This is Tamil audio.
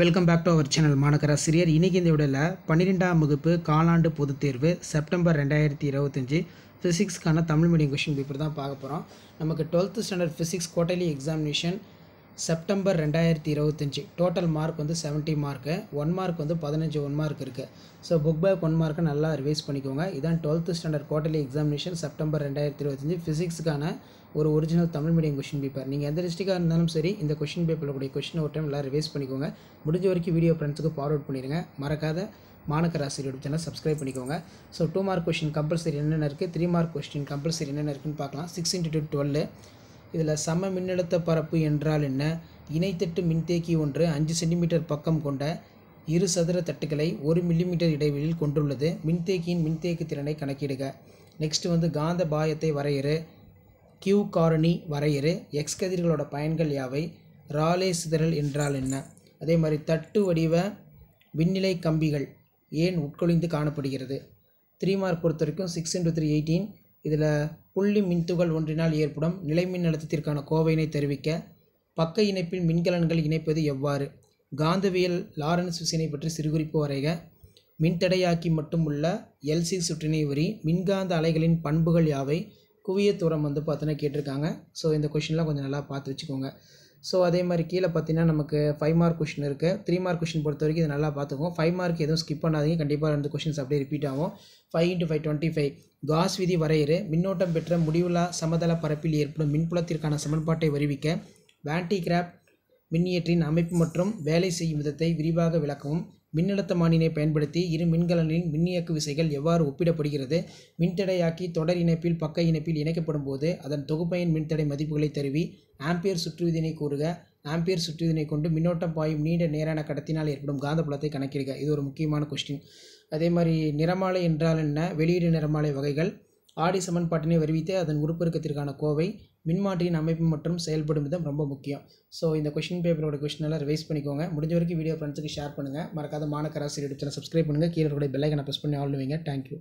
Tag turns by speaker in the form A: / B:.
A: Welcome back to our channel Manakkarasiriyar. இன்றைக்கி இந்த வீடியோவில் 12ஆம் வகுப்பு காலாண்டு பொதுத் தேர்வு செப்டம்பர் 2025 ஃபிசிக்ஸ்க்கான தமிழ் மீடியம் கொஷின் பேப்பர் தான் பார்க்க போகிறோம். நமக்கு 12th standard physics quarterly examination September 2025 total mark வந்து 70 மார்க்கு, 1 மார்க் வந்து 15 1 மார்க் இருக்குது. ஸோ புக் பேக் 1 மார்க்கை நல்லா ரிவைஸ் பண்ணிக்கோங்க. இதான் 12th standard quarterly examination September 2025 ஃபிசிக்ஸுக்கான ஒரு original Tamil medium question paper. நீங்கள் எந்த டிஸ்ட்ரிக்டாக இருந்தாலும் சரி இந்த கொஷின் பேப்பரில் கூடிய கொஷினை ஒரு டைம் எல்லாம் ரிவைஸ் பண்ணிக்கோங்க. முடிஞ்ச வரைக்கும் வீடியோ ஃப்ரெண்ட்ஸுக்கு ஃபார்வர்ட் பண்ணிடுங்க. மறக்காத மாணக்கராசிரியர் யூடியூப் சேனல் சப்ஸ்கிரைப் பண்ணிக்கோங்க. ஸோ 2 மார்க் கொஷின் கம்பல்சரி என்னென்ன இருக்குது, 3 மார்க் கொஸ்டின் கம்பல்சரி என்னென்ன இருக்குன்னு பார்க்கலாம். 6 × 12 இதில் சம மின்னழுத்த பரப்பு என்றால் என்ன, இணைத்தட்டு மின்தேக்கி ஒன்று 5 சென்டிமீட்டர் பக்கம் கொண்ட இரு சதுர தட்டுக்களை 1 மில்லிமீட்டர் இடைவெளியில் கொண்டுள்ளது, மின்தேக்கியின் மின்தேக்கு திறனை கணக்கிடுக. நெக்ஸ்ட் வந்து காந்த பாயத்தை வரையறு, கியூ காரணி வரையறு, எக்ஸ் கதிர்களோட பயன்கள் யாவை, ராலே சிதறல் என்றால் என்ன. அதே மாதிரி தட்டு வடிவ விண்ணிலை கம்பிகள் ஏன் உட்கொழிந்து காணப்படுகிறது. 3 மார்க் பொறுத்த வரைக்கும் 6 × 3 18 இதில் புள்ளி மின்துகள் ஒன்றினால் ஏற்படும் நிலை மின்னழுத்தத்திற்கான கோவையினை தெரிவிக்க, பக்க இணைப்பில் மின்கலன்கள் இணைப்பது எவ்வாறு, காந்தவியல் லாரன்ஸ் விசையினை பற்றி சிறுகுறிப்பு வரைக, மின்தடையாக்கி மட்டும் உள்ள எல்சி சுற்றினை வரி, மின்காந்த அலைகளின் பண்புகள் யாவை, குவிய தூரம் வந்து பார்த்தீங்கன்னா கேட்டிருக்காங்க. ஸோ இந்த கொஷின்லாம் கொஞ்சம் நல்லா பார்த்து வச்சுக்கோங்க. ஸோ அதே மாதிரி கீழே பார்த்தீங்கன்னா நமக்கு 5 மார்க் கொஷின் இருக்குது. 3 மார்க் கொஷின் பொறுத்த வரைக்கும் இது நல்லா பார்த்துக்கோங்க. 5 மார்க் எதுவும் ஸ்கிப் பண்ணாதீங்க, கண்டிப்பாக 2 கொஷின்ஸ் அப்படியே ரிப்பீட் ஆகும். 5 × 5 25 காஸ் விதி வரையறு, மின்னோட்டம் பெற்ற முடிவுலா சமதள பரப்பில் ஏற்படும் மின்புலத்திற்கான சமன்பாட்டை வருவிக்க, வான்டி கிராஃப்ட் மின்னியற்றின் அமைப்பு மற்றும் வேலை செய்யும் விதத்தை விரிவாக விளக்கவும், மின்னழுத்தமானினை பயன்படுத்தி இரு மின்கலனின் மின்னியக்கு விசைகள் எவ்வாறு ஒப்பிடப்படுகிறது, மின்தடையாக்கி தொடர் இணைப்பில் பக்க இணைப்பில் இணைக்கப்படும் போது அதன் தொகுப்பையின் மின்தடை மதிப்புகளை தருவி, ஆம்பியர் சுற்றுவிதினை கூறுக, ஆம்பியர் சுற்றுவிதினை கொண்டு மின்னோட்டம் பாயும் நீண்ட நேரான கடத்தினால் ஏற்படும் காந்தப்புலத்தை கணக்கிடுக. இது ஒரு முக்கியமான கொஸ்டின். அதே மாதிரி நிறமாலை என்றால் என்ன, வெளியீடு நிறமாலை வகைகள், ஆடி சமன்பாட்டினை வருவித்து அதன் உருப்பெருக்கத்திற்கான கோவை, மின்மாற்றியின் அமைப்பு மற்றும் செயல்படும் விதம் ரொம்ப முக்கியம். ஸோ இந்த கொஷின் பேப்பரோட கொஷின் எல்லாம் ரிவைஸ் பண்ணிக்கோங்க. முடிஞ்ச வரைக்கும் வீடியோ ஃப்ரெண்ட்ஸுக்கு ஷேர் பண்ணுங்கள். மறக்காத மாணக்கராசிரியர் யூடியூப் சேனல் சப்ஸ்கிரைப் பண்ணுங்கள். கீழே பெல் ஐக்கனை ப்ரெஸ் பண்ணி ஆல் வைங்க. தேங்க்யூ.